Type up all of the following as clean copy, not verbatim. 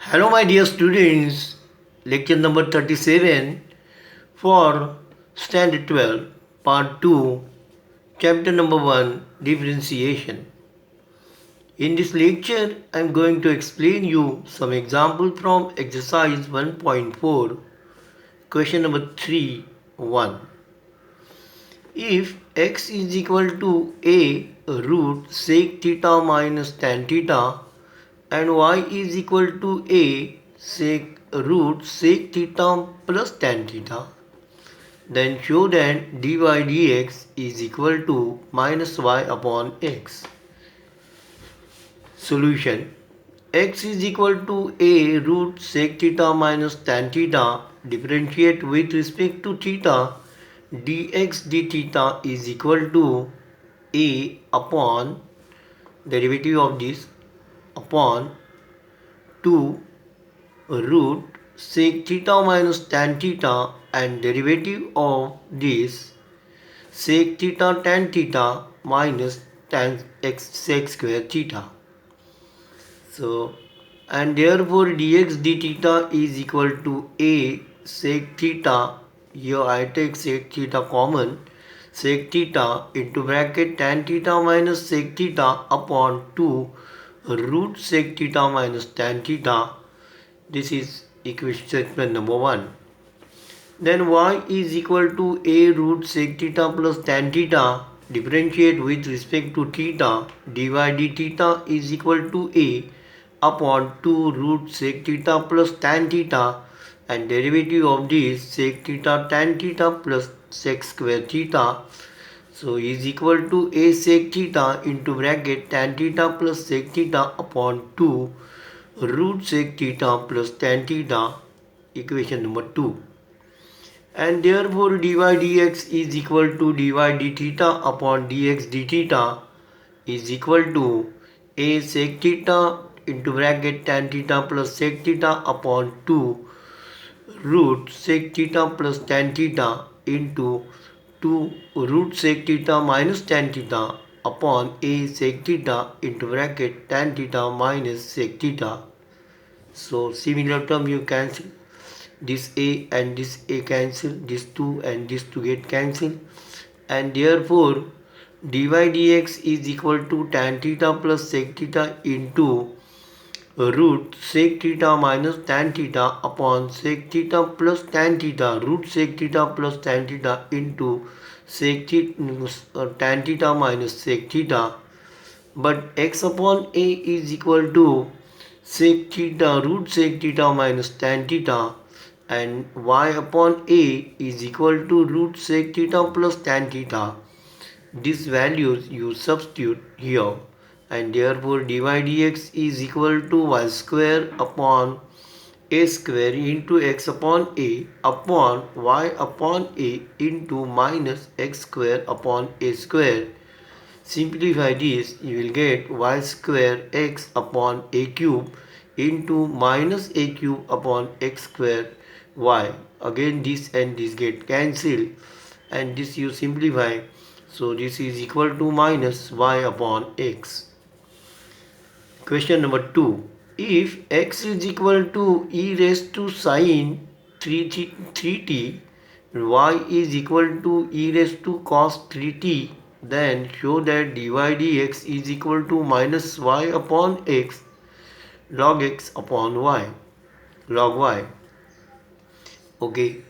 Hello, my dear students. Lecture number 37 for Standard 12, Part 2, Chapter number 1, Differentiation. In this lecture, I am going to explain you some example from exercise 1.4, question number 3, 1. If x is equal to a root sec theta minus tan theta and y is equal to a sec root sec theta plus tan theta, then show that dy dx is equal to minus y upon x. Solution: x is equal to a root sec theta minus tan theta. Differentiate with respect to theta. Dx d theta is equal to a upon derivative of this upon 2 root sec theta minus tan theta and derivative of this sec theta tan theta minus tan x sec square theta. So, and therefore dx d theta is equal to a sec theta. Here I take sec theta common. Sec theta into bracket tan theta minus sec theta upon 2 root sec theta minus tan theta. This is equation statement number 1. Then y is equal to a root sec theta plus tan theta. Differentiate with respect to theta. Dy d theta is equal to a upon 2 root sec theta plus tan theta and derivative of this sec theta tan theta plus sec square theta. So is equal to a sec theta into bracket tan theta plus sec theta upon 2 root sec theta plus tan theta, equation number 2. And therefore dy dx is equal to dy d theta upon dx d theta is equal to a sec theta into bracket tan theta plus sec theta upon 2 root sec theta plus tan theta into 2 root sec theta minus tan theta upon a sec theta into bracket tan theta minus sec theta. So similar term you cancel. This a and this a cancel. This 2 and this 2 get cancelled. And therefore dy dx is equal to tan theta plus sec theta into root sec theta minus tan theta upon sec theta plus tan theta root sec theta plus tan theta into sec theta, tan theta minus sec theta. But x upon a is equal to sec theta root sec theta minus tan theta and y upon a is equal to root sec theta plus tan theta. These values you substitute here and therefore dy dx is equal to y square upon a square into x upon a upon y upon a into minus x square upon a square. Simplify this, you will get y square x upon a cube into minus a cube upon x square y. Again this and this get cancelled and this you simplify. So this is equal to minus y upon x. Question number 2. If x is equal to e raised to sine 3t and y is equal to e raised to cos 3t, then show that dy dx is equal to minus y upon x log x upon y log y. Okay.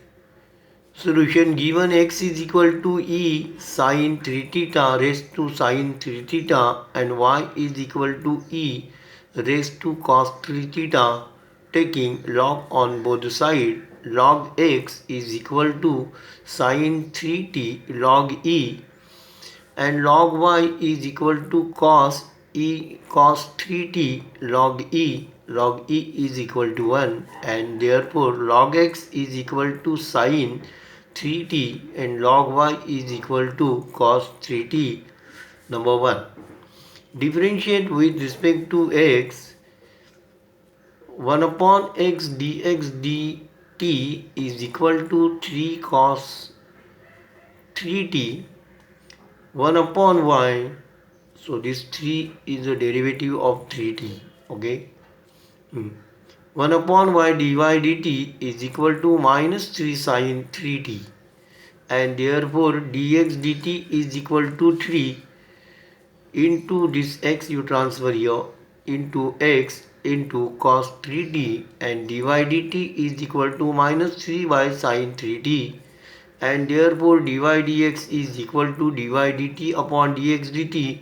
Solution: given x is equal to e sin 3 theta raised to sin 3 theta and y is equal to e raised to cos 3 theta, taking log on both sides, log x is equal to sin 3t log e and log y is equal to cos 3t log e is equal to 1 and therefore log x is equal to sin 3t and log y is equal to cos 3t. Number 1. Differentiate with respect to x. 1 upon x dx dt is equal to 3 cos 3t. 1 upon y, so this 3 is a derivative of 3t. Okay. 1 upon y dy dt is equal to minus 3 sin 3t, and therefore dx dt is equal to 3 into this x you transfer here into x into cos 3t, and dy dt is equal to minus 3y sin 3t, and therefore dy dx is equal to dy dt upon dx dt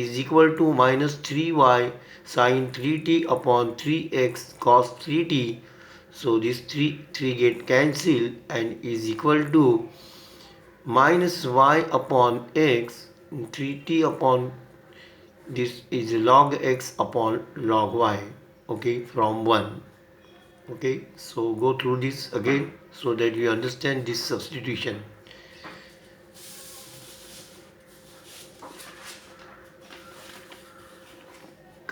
is equal to minus 3y sin 3t upon 3x cos 3t. So this 3 get cancelled and is equal to minus y upon x, 3t upon this is log x upon log y, okay, from 1. Okay, so go through this again so that you understand this substitution.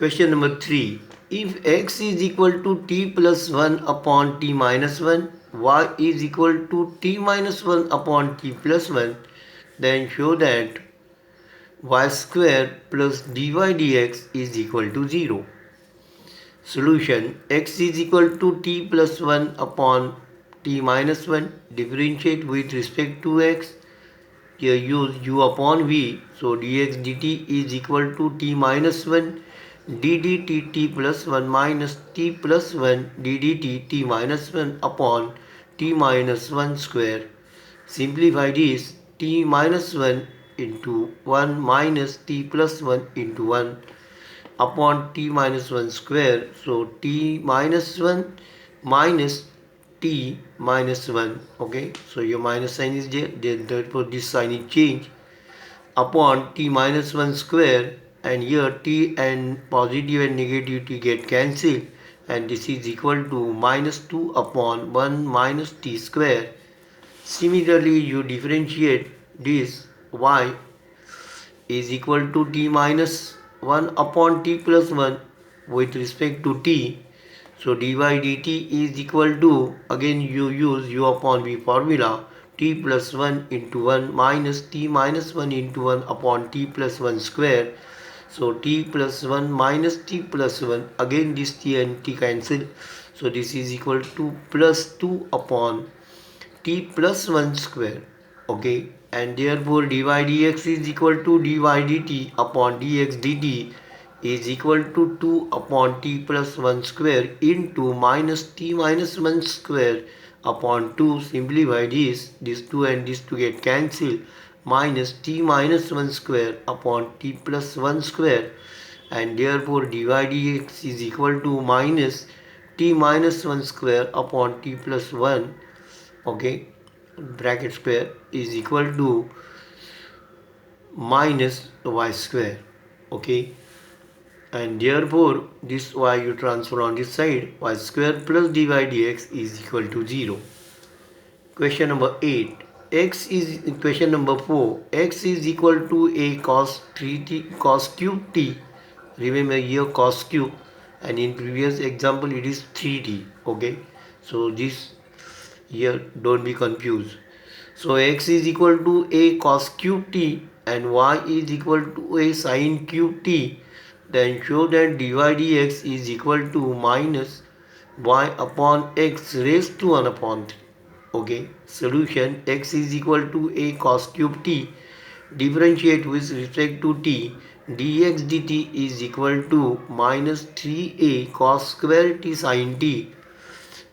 Question number 3. If x is equal to t plus 1 upon t minus 1, y is equal to t minus 1 upon t plus 1, then show that y square plus dy dx is equal to 0. Solution: x is equal to t plus 1 upon t minus 1. Differentiate with respect to x. Here use u upon v. So dx dt is equal to t minus 1 ddt t plus 1 minus t plus 1 ddt t minus 1 upon t minus 1 square. Simplify this: t minus 1 into 1 minus t plus 1 into 1 upon t minus 1 square. So t minus 1 minus t minus 1. Okay, so your minus sign is there, therefore this sign is changed, upon t minus 1 square, and here t and positive and negative t get cancelled, and this is equal to minus 2 upon 1 minus t square. Similarly, you differentiate this: y is equal to t minus 1 upon t plus 1 with respect to t. So dy dt is equal to, again you use u upon v formula, t plus 1 into 1 minus t minus 1 into 1 upon t plus 1 square. So t plus 1 minus t plus 1, again this t and t cancel. So this is equal to plus 2 upon t plus 1 square. Okay, and therefore dy dx is equal to dy dt upon dx dt is equal to 2 upon t plus 1 square into minus t minus 1 square upon 2. Simplify this 2 and this 2 get cancelled, minus t minus 1 square upon t plus 1 square, and therefore dy dx is equal to minus t minus 1 square upon t plus 1, okay, bracket square, is equal to minus y square. Okay, and therefore this y you transfer on this side, y square plus dy dx is equal to 0. Question number 8. Question number 4. X is equal to a cos 3t cos cube t. Remember here cos cube, and in previous example it is 3t. Okay, so this here don't be confused. So x is equal to a cos cube t and y is equal to a sin cube t. Then show that dy dx is equal to minus y upon x raised to 1 upon 3. Okay, solution: x is equal to a cos cube t. Differentiate with respect to t. Dx dt is equal to minus 3a cos square t sin t,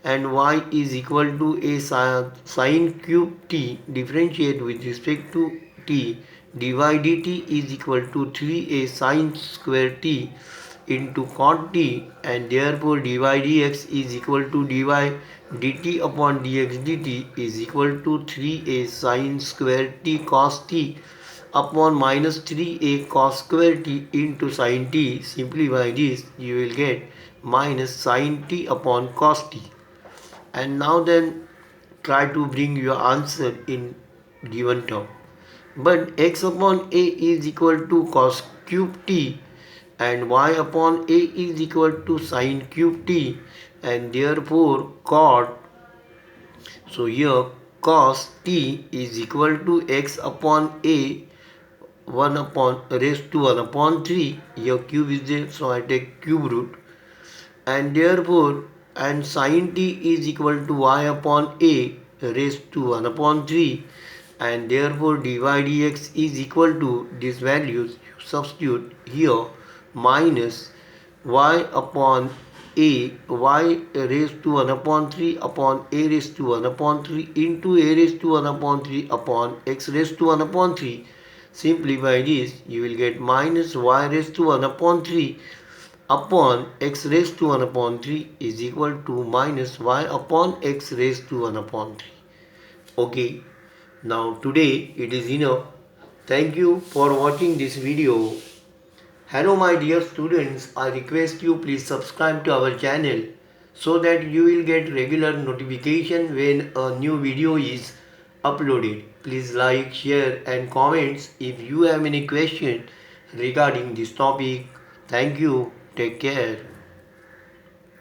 and y is equal to a sin cube t. Differentiate with respect to t. Dy dt is equal to 3a sin square t into cot t, and therefore dy dx is equal to dy dt upon dx dt is equal to 3a sin square t cos t upon minus 3a cos square t into sin t. Simplify this, you will get minus sin t upon cos t. And now then try to bring your answer in given term. But x upon a is equal to cos cube t and y upon a is equal to sin cube t, and therefore cot, so here cos t is equal to x upon a 1 upon raised to 1 upon 3. Here cube is there, so I take cube root, and therefore and sin t is equal to y upon a raised to 1 upon 3, and therefore dy dx is equal to these values. You substitute here minus y upon a, y raised to 1 upon 3 upon a raised to 1 upon 3 into a raised to 1 upon 3 upon x raised to 1 upon 3. Simplify this, you will get minus y raised to 1 upon 3 upon x raised to 1 upon 3 is equal to minus y upon x raised to 1 upon 3. Okay, now today it is enough. Thank you for watching this video. Hello my dear students, I request you please subscribe to our channel so that you will get regular notification when a new video is uploaded. Please like, share and comments if you have any question regarding this topic. Thank you. Take care.